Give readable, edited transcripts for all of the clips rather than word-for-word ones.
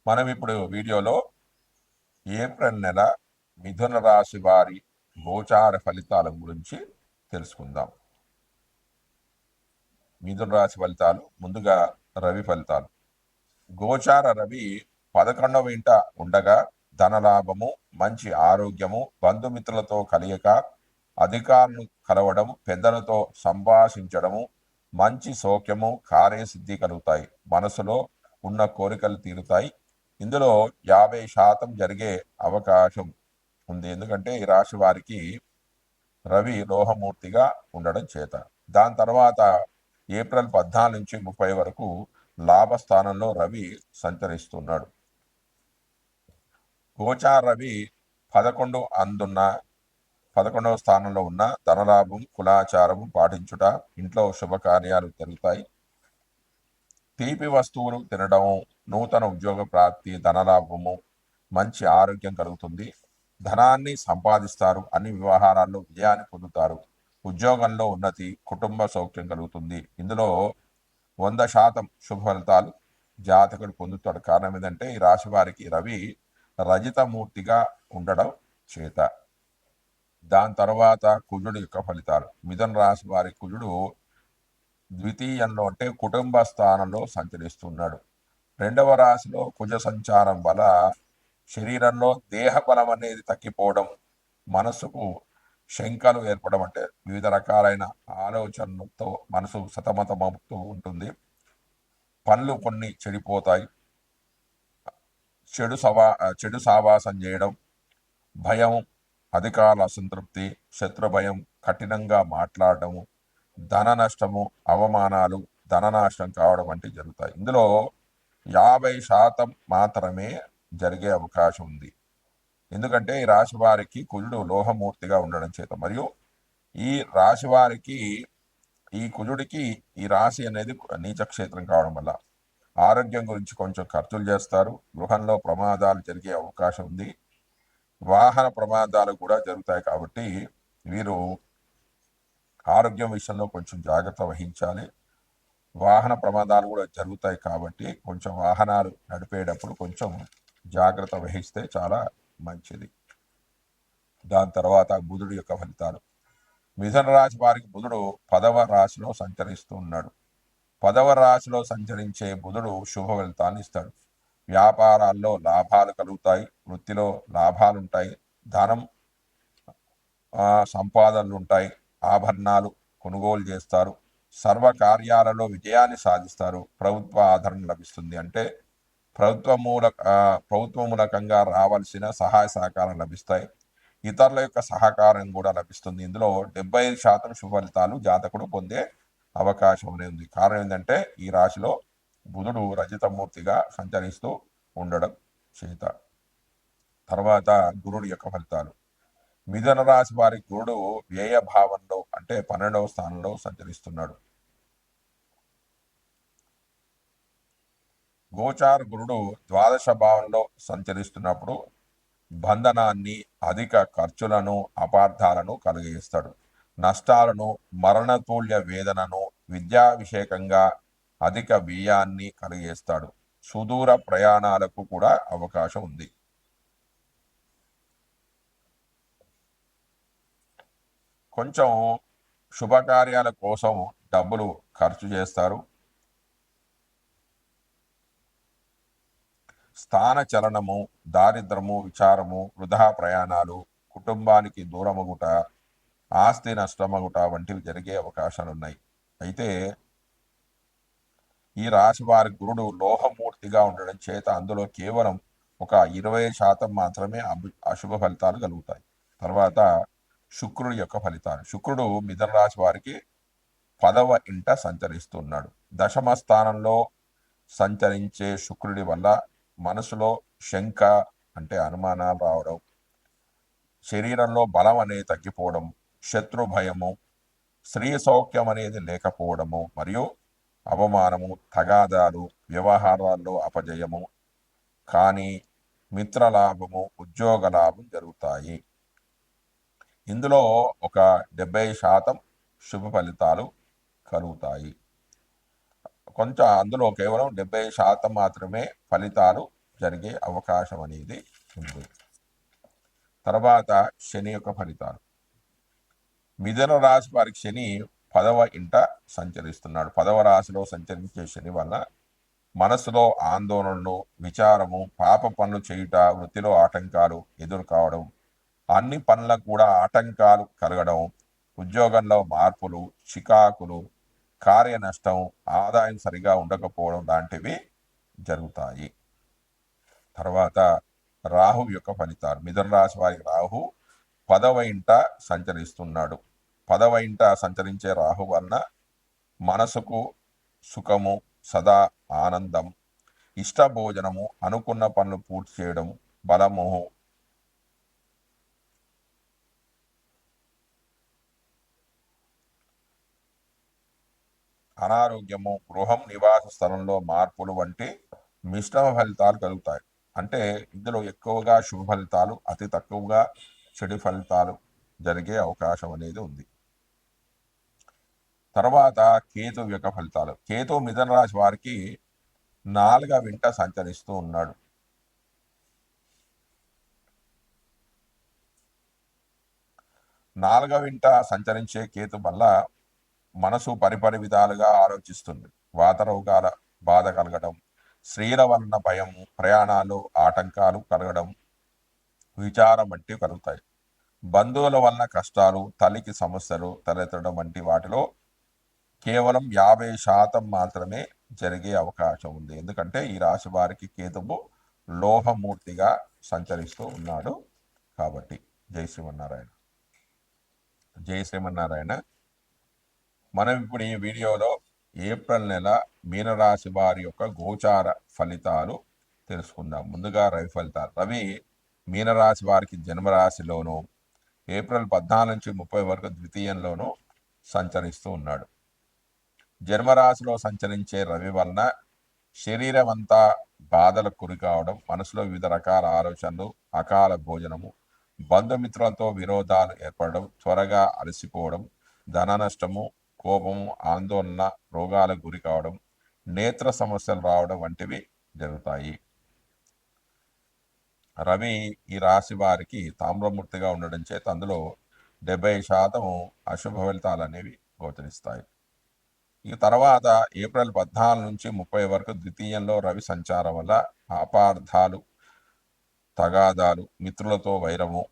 మనం ఇప్పుడు వీడియోలో ఏప్రిల్ నెల మిథున రాశి వారి గోచార ఫలితాల గురించి తెలుసుకుందాం. మిథున రాశి ఫలితాలు ముందుగా రవి ఫలితాలు. గోచార రవి 11వ ఇంట ఉండగా ధనలాభము, మంచి ఆరోగ్యము, బంధుమిత్రులతో కలయిక, అధికారులను కలవడం, పెద్దలతో సంభాషించడము, మంచి సౌఖ్యము, కార్యసిద్ధి కలుగుతాయి. మనసులో ఉన్న కోరికలు తీరుతాయి. ఇందులో 50% జరిగే అవకాశం ఉంది. ఎందుకంటే ఈ రాశి వారికి రవి లోహమూర్తిగా ఉండడం చేత. దాని తర్వాత ఏప్రిల్ 14 నుంచి 30 వరకు లాభస్థానంలో రవి సంచరిస్తున్నాడు. గోచార రవి 11వ స్థానంలో ఉన్న ధనలాభం, కులాచారము పాటించుట, ఇంట్లో శుభకార్యాలు జరుగుతాయి. తీపి వస్తువులు తినడం, నూతన ఉద్యోగ ప్రాప్తి, ధనలాభము, మంచి ఆరోగ్యం కలుగుతుంది. ధనాన్ని సంపాదిస్తారు. అన్ని వ్యవహారాల్లో విజయాన్ని పొందుతారు. ఉద్యోగంలో ఉన్నతి, కుటుంబ సౌఖ్యం కలుగుతుంది. ఇందులో 100% శుభ ఫలితాలు జాతకుడు పొందుతాడు. కారణం ఏంటంటే ఈ రాశి వారికి రవి రజితమూర్తిగా ఉండడం చేత. దాని తర్వాత కుజుడు యొక్క ఫలితాలు. మిథున రాశి వారి కుజుడు ద్వితీయంలో అంటే కుటుంబ స్థానంలో సంచరిస్తున్నాడు. 2వ రాశిలో కుజ సంచారం వల్ల శరీరంలో దేహ బలం అనేది తగ్గిపోవడం, మనసుకు శంకలు ఏర్పడడం, అంటే వివిధ రకాలైన ఆలోచనలతో మనసు సతమతమవుతూ ఉంటుంది. పనులు కొన్ని చెడిపోతాయి. చెడు సావాసం చేయడం, భయం, అధికారుల అసంతృప్తి, శత్రు భయం, కఠినంగా మాట్లాడటము, ధన నష్టము, అవమానాలు, ధననాశనం కావడం వంటివి జరుగుతాయి. ఇందులో 50% మాత్రమే జరిగే అవకాశం ఉంది. ఎందుకంటే ఈ రాశి వారికి కుజుడు లోహమూర్తిగా ఉండడం చేత, మరియు ఈ రాశి వారికి ఈ కుజుడికి ఈ రాశి అనేది నీచక్షేత్రం కావడం వల్ల ఆరోగ్యం గురించి కొంచెం ఖర్చులు చేస్తారు. గృహంలో ప్రమాదాలు జరిగే అవకాశం ఉంది. వాహన ప్రమాదాలు కూడా జరుగుతాయి. కాబట్టి వీరు ఆరోగ్యం విషయంలో కొంచెం జాగ్రత్త వహించాలి. వాహన ప్రమాదాలు కూడా జరుగుతాయి కాబట్టి కొంచెం వాహనాలు నడిపేటప్పుడు కొంచెం జాగ్రత్త వహిస్తే చాలా మంచిది. దాని తర్వాత బుధుడు యొక్క ఫలితాలు. మిథున రాశి వారికి బుధుడు 10వ రాశిలో సంచరిస్తూ ఉన్నాడు. 10వ రాశిలో సంచరించే బుధుడు శుభ ఫలితాన్ని ఇస్తాడు. వ్యాపారాల్లో లాభాలు కలుగుతాయి. వృత్తిలో లాభాలు ఉంటాయి. ధనం సంపాదనలు ఉంటాయి. ఆభరణాలు కొనుగోలు చేస్తారు. సర్వ కార్యాలలో విజయాన్ని సాధిస్తారు. ప్రభుత్వ ఆదరణ లభిస్తుంది. అంటే ప్రభుత్వ మూలకంగా రావాల్సిన సహాయ సహకారం లభిస్తాయి. ఇతరుల యొక్క సహకారం కూడా లభిస్తుంది. ఇందులో 75% శుభ ఫలితాలు జాతకుడు పొందే అవకాశం అనేది ఉంది. కారణం ఏంటంటే ఈ రాశిలో బుధుడు రజితమూర్తిగా సంచరిస్తూ ఉండడం చేత. తర్వాత గురుడు యొక్క ఫలితాలు. మిథున రాశి వారి గురుడు వ్యయ భావంలో అంటే 12వ స్థానంలో సంచరిస్తున్నాడు. గోచార గురుడు ద్వాదశ భావంలో సంచరిస్తున్నప్పుడు బంధనాన్ని, అధిక ఖర్చులను, అపార్థాలను కలిగిస్తాడు. నష్టాలను, మరణతుల్య వేదనను, విద్యావిషేకంగా అధిక వ్యయాన్ని కలిగిస్తాడు. సుదూర ప్రయాణాలకు కూడా అవకాశం ఉంది. కొంచెం శుభకార్యాల కోసం డబ్బులు ఖర్చు చేస్తారు. స్థాన చలనము, దారిద్రము, విచారము, వృధా ప్రయాణాలు, కుటుంబానికి దూరమగుట, ఆస్తి నష్టమగుట వంటివి జరిగే అవకాశాలు ఉన్నాయి. అయితే ఈ రాశి వారి గురుడు లోహమూర్తిగా ఉండడం చేత అందులో కేవలం ఒక 20% మాత్రమే అశుభ ఫలితాలు కలుగుతాయి. తర్వాత శుక్రుడి యొక్క ఫలితాలు. శుక్రుడు మిథున రాశి వారికి 10వ ఇంట సంచరిస్తున్నాడు. దశమ స్థానంలో సంచరించే శుక్రుడి వల్ల మనసులో శంక అంటే అనుమానాలు రావడం, శరీరంలో బలం అనేది తగ్గిపోవడం, శత్రు భయము, స్త్రీ సౌఖ్యం అనేది లేకపోవడము, మరియు అవమానము, తగాదాలు, వ్యవహారాల్లో అపజయము, కానీ మిత్రలాభము, ఉద్యోగ లాభం జరుగుతాయి. ఇందులో ఒక 70% శుభ ఫలితాలు కలుగుతాయి. కొంచెం అందులో కేవలం 70% మాత్రమే ఫలితాలు జరిగే అవకాశం అనేది ఉంది. తర్వాత శని యొక్క ఫలితాలు. మిథున రాశి వారికి శని 10వ ఇంట సంచరిస్తున్నాడు. 10వ రాశిలో సంచరించే శని వల్ల మనసులో ఆందోళనలు, విచారము, పాప పనులు చేయుట, వృత్తిలో ఆటంకాలు ఎదురు కావడం, అన్ని పనులకు కూడా ఆటంకాలు కలగడం, ఉద్యోగంలో మార్పులు, చికాకులు, కార్య నష్టం, ఆదాయం సరిగా ఉండకపోవడం లాంటివి జరుగుతాయి. తర్వాత రాహు యొక్క ఫలితాలు. మిథున రాశి వారికి రాహు 10వ ఇంట సంచరిస్తున్నాడు. 10వ ఇంట సంచరించే రాహు వలన మనసుకు సుఖము, సదా ఆనందం, ఇష్ట భోజనము, అనుకున్న పనులు పూర్తి చేయడం, బలము, అనారోగ్యము, గృహం, నివాస స్థలంలో మార్పులు వంటి మిశ్రమ ఫలితాలు కలుగుతాయి. అంటే ఇందులో ఎక్కువగా శుభ ఫలితాలు, అతి తక్కువగా చెడు ఫలితాలు జరిగే అవకాశం అనేది ఉంది. తర్వాత కేతు యొక్క ఫలితాలు. కేతు మిథున రాశి వారికి 4వ ఇంట సంచరిస్తూ ఉన్నాడు. 4వ ఇంట సంచరించే కేతు వల్ల మనసు పరిపరి విధాలుగా ఆలోచిస్తుంది. వాతరోగాల బాధ కలగడం, స్త్రీల వలన భయం, ప్రయాణాలు ఆటంకాలు కలగడం, విచారం వంటివి కలుగుతాయి. బంధువుల వలన కష్టాలు, తల్లికి సమస్యలు తలెత్తడం వంటి వాటిలో కేవలం 50% మాత్రమే జరిగే అవకాశం ఉంది. ఎందుకంటే ఈ రాశి వారికి కేతువు లోహమూర్తిగా సంచరిస్తూ ఉన్నాడు కాబట్టి. జై శ్రీమన్నారాయణ. జై శ్రీమన్నారాయణ. మనం ఇప్పుడు ఈ వీడియోలో ఏప్రిల్ నెల మీనరాశి వారి యొక్క గోచార ఫలితాలు తెలుసుకుందాం. ముందుగా రవి ఫలితాలు. రవి మీనరాశి వారికి జన్మరాశిలోను ఏప్రిల్ 14 నుంచి 30 వరకు ద్వితీయంలోనూ సంచరిస్తూ ఉన్నాడు. జన్మరాశిలో సంచరించే రవి వలన శరీరం అంతా బాధలకు గురి కావడం, మనసులో వివిధ రకాల ఆలోచనలు, అకాల భోజనము, బంధుమిత్రులతో విరోధాలు ఏర్పడడం, త్వరగా అలసిపోవడం, ధన నష్టము, కోపము, ఆందోళన, రోగాలకు గురి కావడం, నేత్ర సమస్యలు రావడం వంటివి జరుగుతాయి. రవి ఈ రాశి వారికి తామ్రమూర్తిగా ఉండడం చేత అందులో 70% అశుభ ఫలితాలు అనేవి గోచరిస్తాయి. ఈ తర్వాత ఏప్రిల్ 14 నుంచి 30 వరకు ద్వితీయంలో రవి సంచారం వల్ల అపార్థాలు, తగాదాలు, మిత్రులతో వైరము,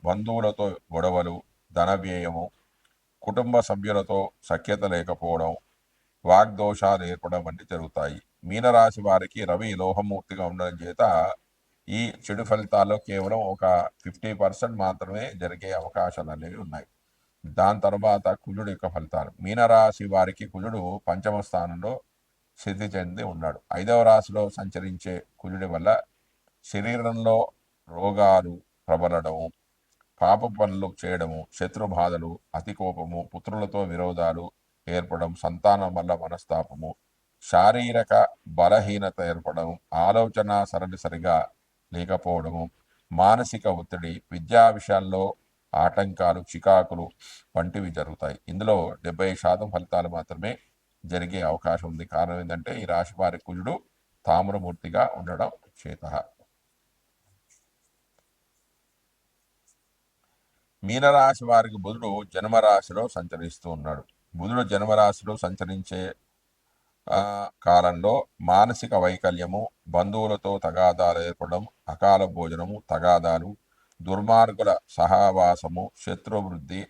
బంధువులతో గొడవలు, ధన వ్యయము, కుటుంబ సభ్యులతో సఖ్యత లేకపోవడం, వాగ్దోషాలు ఏర్పడడం వంటి జరుగుతాయి. మీనరాశి వారికి రవి లోహమూర్తిగా ఉండడం చేత ఈ చెడు ఫలితాల్లో కేవలం ఒక 50% మాత్రమే జరిగే అవకాశాలు అనేవి ఉన్నాయి. దాని తర్వాత కుజుడు యొక్క ఫలితాలు. మీనరాశి వారికి కుజుడు 5వ స్థానంలో స్థితి చెంది ఉన్నాడు. 5వ రాశిలో సంచరించే కుజుడి వల్ల శరీరంలో రోగాలు ప్రబలడము, పాప పనులు చేయడము, శత్రు బాధలు, అతి కోపము, పుత్రులతో విరోధాలు ఏర్పడడం, సంతానం వల్ల మనస్తాపము, శారీరక బలహీనత ఏర్పడడం, ఆలోచన సరళి సరిగా లేకపోవడము, మానసిక ఒత్తిడి, విద్యా విషయాల్లో ఆటంకాలు, చికాకులు వంటివి జరుగుతాయి. ఇందులో 70% ఫలితాలు మాత్రమే జరిగే అవకాశం ఉంది. కారణం ఏంటంటే ఈ రాశి వారి కుజుడు తామ్రమూర్తిగా ఉండడం చేత. మీనరాశి వారికి బుధుడు జన్మరాశిలో సంచరిస్తూ ఉన్నాడు. బుధుడు జన్మరాశిలో సంచరించే కాలంలో మానసిక వైకల్యము, బంధువులతో తగాదాలు ఏర్పడడం, అకాల భోజనము, తగాదాలు, దుర్మార్గుల సహవాసము, శత్రువృద్ధి,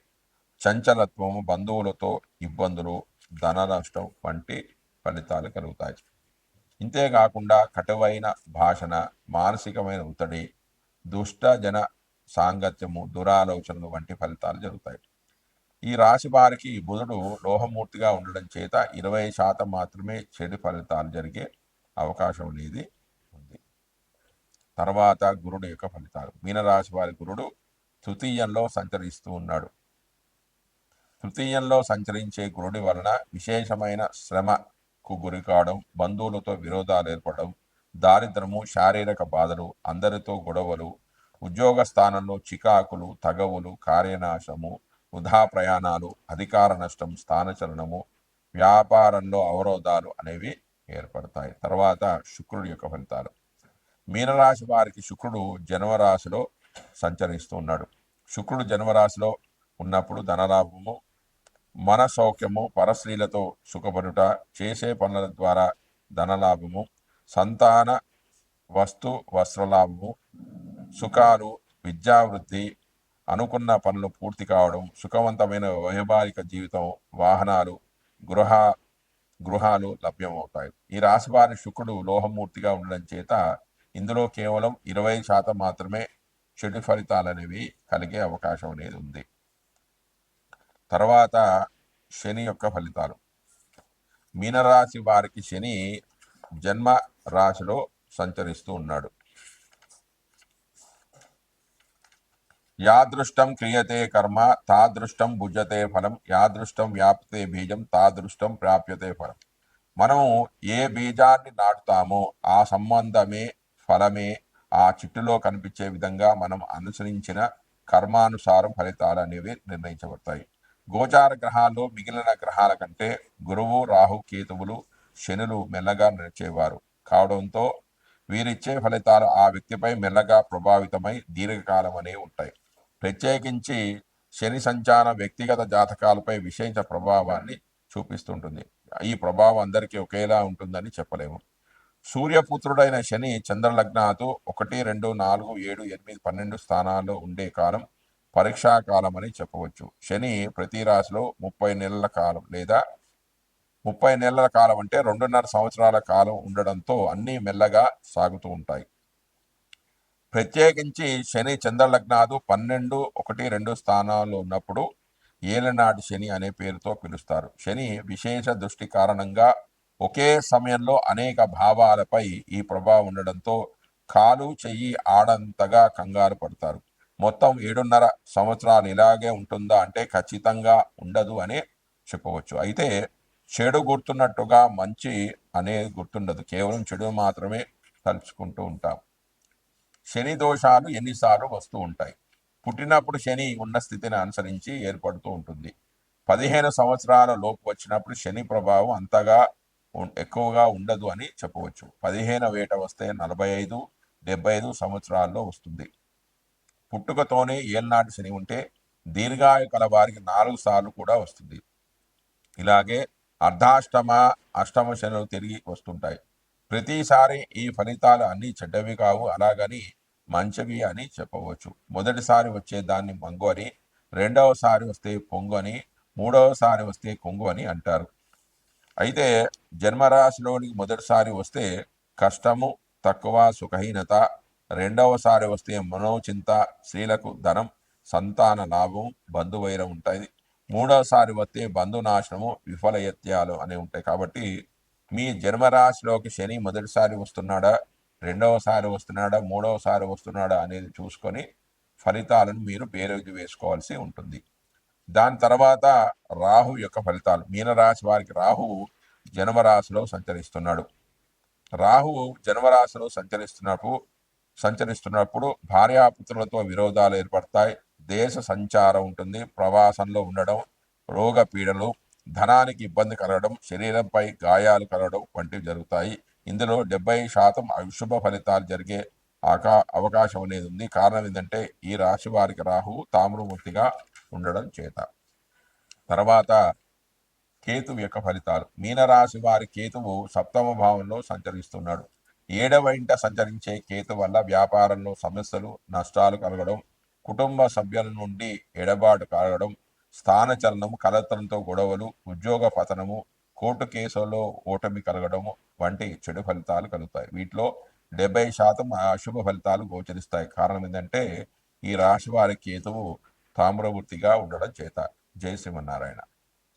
చంచలత్వము, బంధువులతో ఇబ్బందులు, ధన నష్టం వంటి ఫలితాలు కలుగుతాయి. ఇంతేకాకుండా కటువైన భాషణ, మానసికమైన ఒత్తిడి, దుష్ట జన సాంగత్యము, దురాలోచనలు వంటి ఫలితాలు జరుగుతాయి. ఈ రాశి వారికి బుధుడు లోహమూర్తిగా ఉండడం చేత 20% మాత్రమే చెడు ఫలితాలు జరిగే అవకాశం అనేది ఉంది. తర్వాత గురుడు యొక్క ఫలితాలు. మీనరాశి వారి గురుడు తృతీయంలో సంచరిస్తూ ఉన్నాడు. తృతీయంలో సంచరించే గురుడి వలన విశేషమైన శ్రమకు గురి కావడం, బంధువులతో విరోధాలు ఏర్పడడం, దారిద్రము, శారీరక బాధలు, అందరితో గొడవలు, ఉద్యోగ స్థానంలో చికాకులు, తగవులు, కార్యనాశము, వృధా ప్రయాణాలు, అధికార నష్టం, స్థానచలనము, వ్యాపారంలో అవరోధాలు అనేవి ఏర్పడతాయి. తర్వాత శుక్రుడి యొక్క ఫలితాలు. మీనరాశి వారికి శుక్రుడు జన్మరాశిలో సంచరిస్తూ ఉన్నాడు. శుక్రుడు జన్మరాశిలో ఉన్నప్పుడు ధనలాభము, మన సౌఖ్యము, పరస్త్రీలతో సుఖపడుట, చేసే పనుల ద్వారా ధనలాభము, సంతాన వస్తు వస్త్రలాభము, సుఖాలు, విద్యావృద్ధి, అనుకున్న పనులు పూర్తి కావడం, సుఖవంతమైన వైవాహిక జీవితం, వాహనాలు, గృహాలు లభ్యమవుతాయి. ఈ రాశి వారి శుక్రుడు లోహమూర్తిగా ఉండడం చేత ఇందులో కేవలం 20% మాత్రమే చెడు ఫలితాలు అనేవి కలిగే అవకాశం అనేది ఉంది. తర్వాత శని యొక్క ఫలితాలు. మీనరాశి వారికి శని జన్మ రాశిలో సంచరిస్తూ ఉన్నాడు. యాదృష్టం క్రియతే కర్మ తాదృష్టం భుజతే ఫలం, యాదృష్టం వ్యాప్తే బీజం తాదృష్టం ప్రాప్యతే ఫలం. మనం ఏ బీజాన్ని నాటుతామో ఆ సంబంధమే ఫలమే ఆ చిట్టులో కనిపించే విధంగా మనం అనుసరించిన కర్మానుసారం ఫలితాలు అనేవి నిర్ణయించబడతాయి. గోచార గ్రహాల్లో మిగిలిన గ్రహాల కంటే గురువు, రాహు, కేతువులు, శనులు మెల్లగా నడిచేవారు కావడంతో వీరిచ్చే ఫలితాలు ఆ వ్యక్తిపై మెల్లగా ప్రభావితమై దీర్ఘకాలం అనేవి ఉంటాయి. ప్రత్యేకించి శని సంచారం వ్యక్తిగత జాతకాలపై విశేష ప్రభావాన్ని చూపిస్తుంటుంది. ఈ ప్రభావం అందరికీ ఒకేలా ఉంటుందని చెప్పలేము. సూర్యపుత్రుడైన శని చంద్రలగ్నాతో 1, 2, 4, 7, 8, 12 స్థానాల్లో ఉండే కాలం పరీక్షాకాలం అని చెప్పవచ్చు. శని ప్రతి రాశిలో 30 నెలల కాలం లేదా 30 నెలల కాలం అంటే 2.5 సంవత్సరాల కాలం ఉండడంతో అన్నీ మెల్లగా సాగుతూ ఉంటాయి. ప్రత్యేకించి శని చంద్రలగ్నాదు 12, 1, 2 స్థానాల్లో ఉన్నప్పుడు ఏలనాటి శని అనే పేరుతో పిలుస్తారు. శని విశేష దృష్టి కారణంగా ఒకే సమయంలో అనేక భావాలపై ఈ ప్రభావం ఉండడంతో కాలు చెయ్యి ఆడంతగా కంగారు పడతారు. మొత్తం 7.5 సంవత్సరాలు ఇలాగే ఉంటుందా అంటే ఖచ్చితంగా ఉండదు అని చెప్పవచ్చు. అయితే చెడు గుర్తున్నట్టుగా మంచి అనేది గుర్తుండదు, కేవలం చెడు మాత్రమే తలుచుకుంటూ ఉంటాం. శని దోషాలు ఎన్నిసార్లు వస్తూ ఉంటాయి. పుట్టినప్పుడు శని ఉన్న స్థితిని అనుసరించి ఏర్పడుతూ ఉంటుంది. 15 సంవత్సరాల లోపు వచ్చినప్పుడు శని ప్రభావం అంతగా ఎక్కువగా ఉండదు అని చెప్పవచ్చు. 15 వేట వస్తే 45, 75 సంవత్సరాల్లో వస్తుంది. పుట్టుకతోనే ఏళ్ళనాటి శని ఉంటే దీర్ఘాయు కల వారికి 4 సార్లు కూడా వస్తుంది. ఇలాగే అర్ధాష్టమ, అష్టమ శనులు తిరిగి వస్తుంటాయి. ప్రతిసారి ఈ ఫలితాలు అన్నీ చెడ్డవి కావు, అలాగని మంచివి అని చెప్పవచ్చు. మొదటిసారి వచ్చే దాన్ని మంగు అని, రెండవసారి వస్తే పొంగు అని, మూడవసారి వస్తే కొంగు అని అంటారు. అయితే జన్మరాశిలోనికి మొదటిసారి వస్తే కష్టము, తక్కువ, సుఖహీనత, రెండవసారి వస్తే మనోచింత, స్త్రీలకు ధనం, సంతాన లాభం, బంధువైరం ఉంటాయి. మూడవసారి వస్తే బంధునాశనము, విఫలయత్యాలు అనేవి ఉంటాయి. కాబట్టి మీ జన్మరాశిలోకి శని మొదటిసారి వస్తున్నాడా, రెండవసారి వస్తున్నాడా, మూడవసారి వస్తున్నాడా అనేది చూసుకొని ఫలితాలను మీరు బేరీజు వేసుకోవాల్సి ఉంటుంది. దాని తర్వాత రాహు యొక్క ఫలితాలు. మీనరాశి వారికి రాహువు జన్మరాశిలో సంచరిస్తున్నాడు. రాహువు జన్మరాశిలో సంచరిస్తున్నప్పుడు భార్యాపుత్రులతో విరోధాలు ఏర్పడతాయి. దేశ సంచారం ఉంటుంది, ప్రవాసంలో ఉండడం, రోగ పీడలు, ధనానికి ఇబ్బంది కలగడం, శరీరంపై గాయాలు కలగడం వంటివి జరుగుతాయి. ఇందులో 70% అశుభ ఫలితాలు జరిగే అవకాశం అనేది ఉంది. కారణం ఏంటంటే ఈ రాశి వారికి రాహువు తామ్రమూర్తిగా ఉండడం చేత. తర్వాత కేతువు యొక్క ఫలితాలు. మీనరాశి వారి కేతువు 7వ భావంలో సంచరిస్తున్నాడు. 7వ ఇంట సంచరించే కేతు వల్ల వ్యాపారంలో సమస్యలు, నష్టాలు కలగడం, కుటుంబ సభ్యుల నుండి ఎడబాటు కలగడం, స్థానచలనం, కలత్రంతో గొడవలు, ఉద్యోగ పతనము, కోర్టు కేసుల్లో ఓటమి కలగడము వంటి చెడు ఫలితాలు కలుగుతాయి. వీటిలో 70% అశుభ ఫలితాలు గోచరిస్తాయి. కారణం ఏంటంటే ఈ రాశి వారి కేతువు తామ్రవృత్తిగా ఉండడం చేత. జై శ్రీమన్నారాయణ.